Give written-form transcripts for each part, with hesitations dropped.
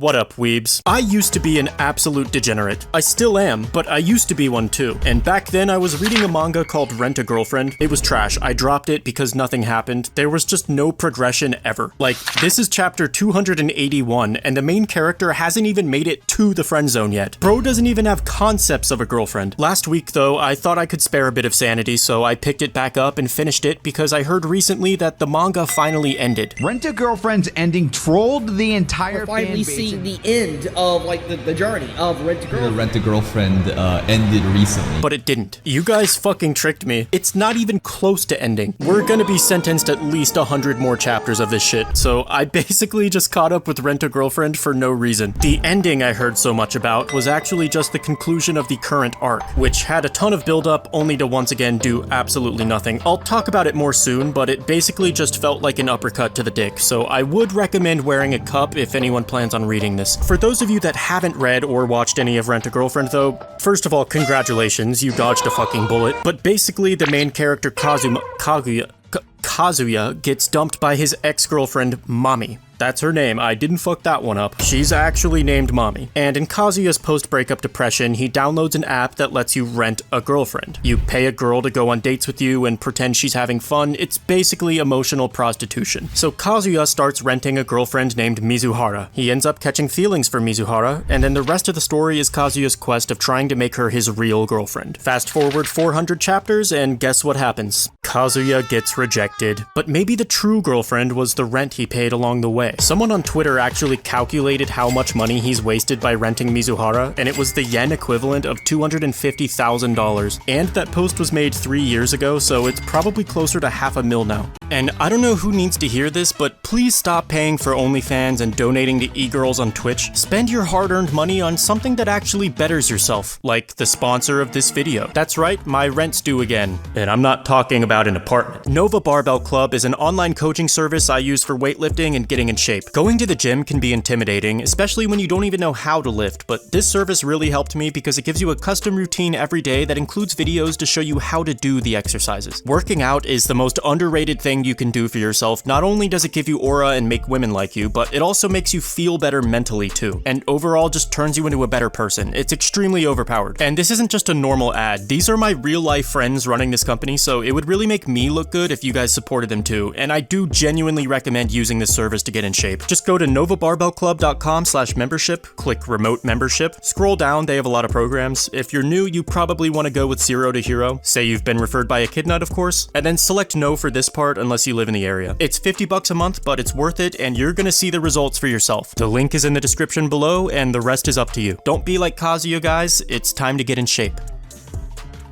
What up, weebs? I used to be an absolute degenerate. I still am, but I used to be one too. And back then I was reading a manga called Rent-A-Girlfriend. It was trash. I dropped it because nothing happened. There was just no progression ever. Like, this is chapter 281, and the main character hasn't even made it to the friend zone yet. Bro doesn't even have concepts of a girlfriend. Last week, though, I thought I could spare a bit of sanity, so I picked it back up and finished it because I heard recently that the manga finally ended. Rent-A-Girlfriend's ending trolled the entire We're finally seeing the end of, like, the journey of Rent-A-Girlfriend. Rent-A-Girlfriend ended recently. But it didn't. You guys fucking tricked me. It's not even close to ending. We're gonna be sentenced at least 100 more chapters of this shit, so I basically just caught up with Rent-A-Girlfriend for no reason. The ending I heard so much about was actually just the conclusion of the current arc, which had a ton of build-up only to once again do absolutely nothing. I'll talk about it more soon, but it basically just felt like an uppercut to the dick, so I would recommend wearing a cup if anyone plans on reading this. For those of you that haven't read or watched any of Rent-A-Girlfriend though, first of all, congratulations, you dodged a fucking bullet. But basically, the main character Kazuya gets dumped by his ex-girlfriend, Mami. That's her name, I didn't fuck that one up. She's actually named Mami. And in Kazuya's post-breakup depression, he downloads an app that lets you rent a girlfriend. You pay a girl to go on dates with you and pretend she's having fun. It's basically emotional prostitution. So Kazuya starts renting a girlfriend named Mizuhara. He ends up catching feelings for Mizuhara, and then the rest of the story is Kazuya's quest of trying to make her his real girlfriend. Fast forward 400 chapters, and guess what happens? Kazuya gets rejected. But maybe the true girlfriend was the rent he paid along the way. Someone on Twitter actually calculated how much money he's wasted by renting Mizuhara, and it was the yen equivalent of $250,000. And that post was made 3 years ago, so it's probably closer to $500,000 now. And I don't know who needs to hear this, but please stop paying for OnlyFans and donating to e-girls on Twitch. Spend your hard-earned money on something that actually betters yourself, like the sponsor of this video. That's right, my rent's due again. And I'm not talking about an apartment. Nova Barbell Club is an online coaching service I use for weightlifting and getting in shape. Going to the gym can be intimidating, especially when you don't even know how to lift, but this service really helped me because it gives you a custom routine every day that includes videos to show you how to do the exercises. Working out is the most underrated thing you can do for yourself. Not only does it give you aura and make women like you, but it also makes you feel better mentally too, and overall just turns you into a better person. It's extremely overpowered. And this isn't just a normal ad. These are my real-life friends running this company, so it would really make me look good if you guys supported them too, and I do genuinely recommend using this service to get in shape. Just go to novabarbellclub.com/membership, click remote membership, scroll down, they have a lot of programs. If you're new, you probably want to go with Zero to Hero. Say you've been referred by Echidnut, of course, and then select no for this part unless you live in the area. It's $50 a month, but it's worth it, and you're gonna see the results for yourself. The link is in the description below, and the rest is up to you. Don't be like Kazuya, guys. It's time to get in shape.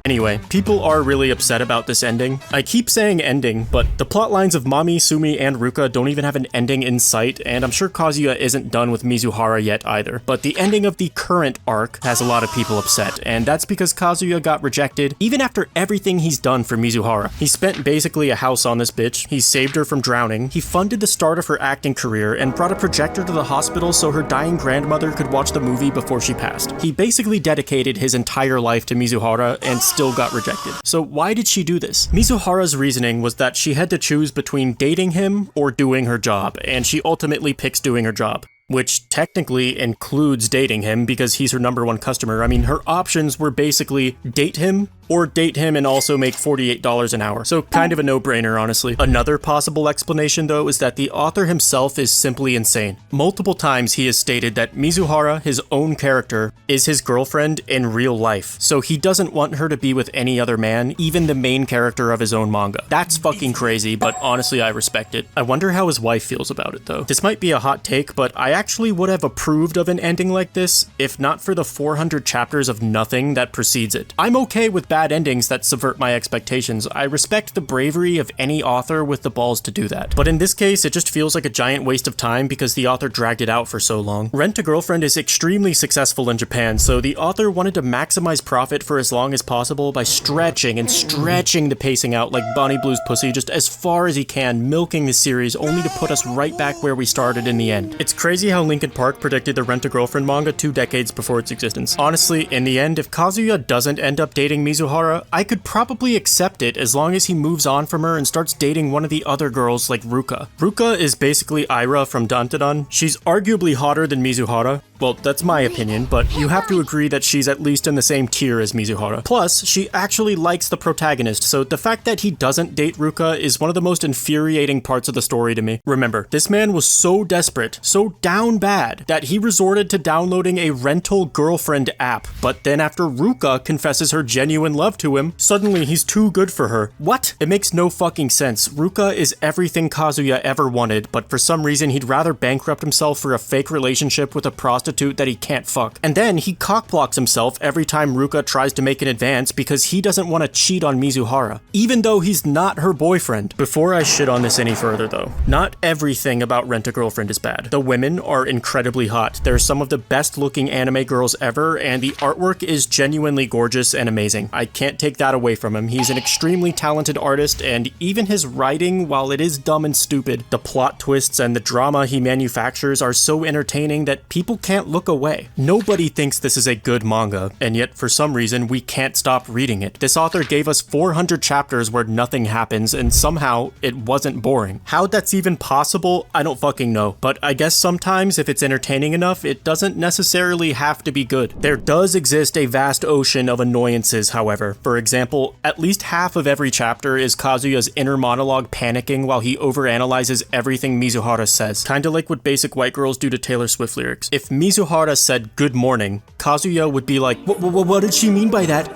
Anyway, people are really upset about this ending. I keep saying ending, but the plotlines of Mami, Sumi, and Ruka don't even have an ending in sight, and I'm sure Kazuya isn't done with Mizuhara yet either. But the ending of the current arc has a lot of people upset, and that's because Kazuya got rejected even after everything he's done for Mizuhara. He spent basically a house on this bitch, he saved her from drowning, he funded the start of her acting career, and brought a projector to the hospital so her dying grandmother could watch the movie before she passed. He basically dedicated his entire life to Mizuhara and still got rejected. So why did she do this? Mizuhara's reasoning was that she had to choose between dating him or doing her job, and she ultimately picks doing her job, which technically includes dating him because he's her #1 customer. I mean, her options were basically date him or date him and also make $48 an hour. So kind of a no-brainer, honestly. Another possible explanation, though, is that the author himself is simply insane. Multiple times he has stated that Mizuhara, his own character, is his girlfriend in real life. So he doesn't want her to be with any other man, even the main character of his own manga. That's fucking crazy, but honestly, I respect it. I wonder how his wife feels about it, though. This might be a hot take, but I actually would have approved of an ending like this if not for the 400 chapters of nothing that precedes it. I'm okay with bad endings that subvert my expectations. I respect the bravery of any author with the balls to do that. But in this case, it just feels like a giant waste of time because the author dragged it out for so long. Rent-A-Girlfriend is extremely successful in Japan, so the author wanted to maximize profit for as long as possible by stretching the pacing out like Bonnie Blue's pussy just as far as he can, milking the series only to put us right back where we started in the end. It's crazy how Linkin Park predicted the Rent-A-Girlfriend manga 2 decades before its existence. Honestly, in the end, if Kazuya doesn't end up dating Mizuhara, Mizuhara, I could probably accept it as long as he moves on from her and starts dating one of the other girls like Ruka. Ruka is basically Aira from Dantadan. She's arguably hotter than Mizuhara. Well, that's my opinion, but you have to agree that she's at least in the same tier as Mizuhara. Plus, she actually likes the protagonist, so the fact that he doesn't date Ruka is one of the most infuriating parts of the story to me. Remember, this man was so desperate, so down bad, that he resorted to downloading a rental girlfriend app. But then after Ruka confesses her genuine love to him, suddenly he's too good for her. What? It makes no fucking sense. Ruka is everything Kazuya ever wanted, but for some reason he'd rather bankrupt himself for a fake relationship with a prostitute that he can't fuck. And then he cockblocks himself every time Ruka tries to make an advance because he doesn't want to cheat on Mizuhara, even though he's not her boyfriend. Before I shit on this any further though, not everything about Rent-A-Girlfriend is bad. The women are incredibly hot. They're some of the best looking anime girls ever, and the artwork is genuinely gorgeous and amazing. I can't take that away from him. He's an extremely talented artist, and even his writing, while it is dumb and stupid, the plot twists and the drama he manufactures are so entertaining that people can't look away. Nobody thinks this is a good manga, and yet for some reason we can't stop reading it. This author gave us 400 chapters where nothing happens, and somehow it wasn't boring. How that's even possible, I don't fucking know, but I guess sometimes if it's entertaining enough, it doesn't necessarily have to be good. There does exist a vast ocean of annoyances, however. For example, at least half of every chapter is Kazuya's inner monologue panicking while he overanalyzes everything Mizuhara says. Kinda like what basic white girls do to Taylor Swift lyrics. If Mizuhara said good morning, Kazuya would be like, what did she mean by that?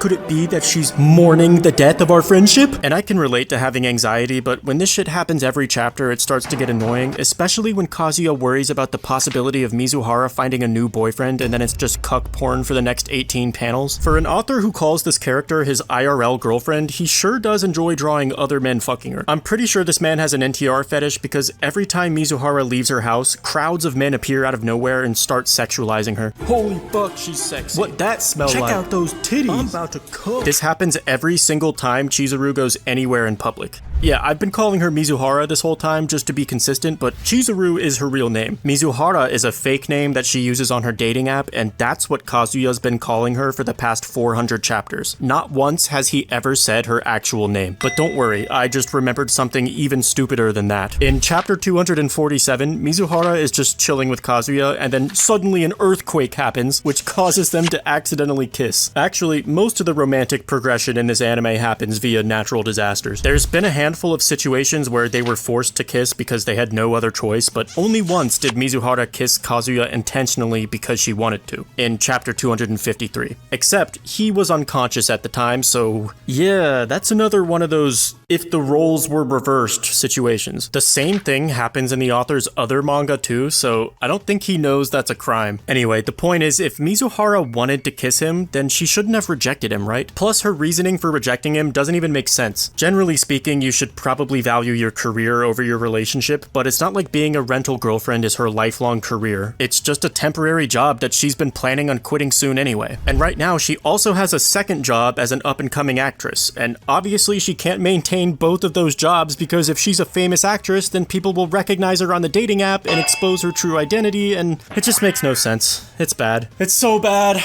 Could it be that she's mourning the death of our friendship? And I can relate to having anxiety, but when this shit happens every chapter, it starts to get annoying, especially when Kazuya worries about the possibility of Mizuhara finding a new boyfriend and then it's just cuck porn for the next 18 panels. For an author who calls this character his IRL girlfriend, he sure does enjoy drawing other men fucking her. I'm pretty sure this man has an NTR fetish because every time Mizuhara leaves her house, crowds of men appear out of nowhere and start sexualizing her. Holy fuck, she's sexy. What that smell like? Check out those titties. I'm about to cook. This happens every single time Chizuru goes anywhere in public. Yeah, I've been calling her Mizuhara this whole time just to be consistent, but Chizuru is her real name. Mizuhara is a fake name that she uses on her dating app, and that's what Kazuya's been calling her for the past 400 chapters. Not once has he ever said her actual name. But don't worry, I just remembered something even stupider than that. In chapter 247, Mizuhara is just chilling with Kazuya, and then suddenly an earthquake happens, which causes them to accidentally kiss. Actually, most of the romantic progression in this anime happens via natural disasters. There's been a handful of situations where they were forced to kiss because they had no other choice, but only once did Mizuhara kiss Kazuya intentionally because she wanted to, in chapter 253. Except, he was unconscious at the time, so yeah, that's another one of those if the roles were reversed situations. The same thing happens in the author's other manga too, so I don't think he knows that's a crime. Anyway, the point is, if Mizuhara wanted to kiss him, then she shouldn't have rejected him, right? Plus, her reasoning for rejecting him doesn't even make sense. Generally speaking, you should probably value your career over your relationship, but it's not like being a rental girlfriend is her lifelong career. It's just a temporary job that she's been planning on quitting soon anyway. And right now, she also has a second job as an up-and-coming actress, and obviously she can't maintain both of those jobs because if she's a famous actress, then people will recognize her on the dating app and expose her true identity, and it just makes no sense. It's bad. It's so bad.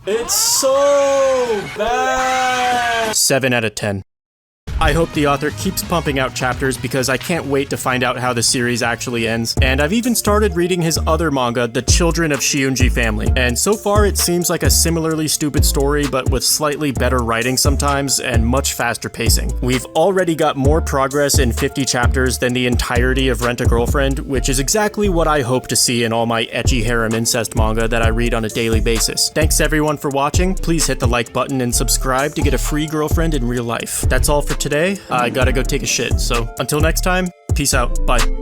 It's so bad. 7 out of 10. I hope the author keeps pumping out chapters because I can't wait to find out how the series actually ends. And I've even started reading his other manga, The Children of Shiunji Family. And so far it seems like a similarly stupid story, but with slightly better writing sometimes and much faster pacing. We've already got more progress in 50 chapters than the entirety of Rent-A-Girlfriend, which is exactly what I hope to see in all my ecchi harem incest manga that I read on a daily basis. Thanks everyone for watching. Please hit the like button and subscribe to get a free girlfriend in real life. That's all for today. I gotta go take a shit, so until next time, peace out, bye.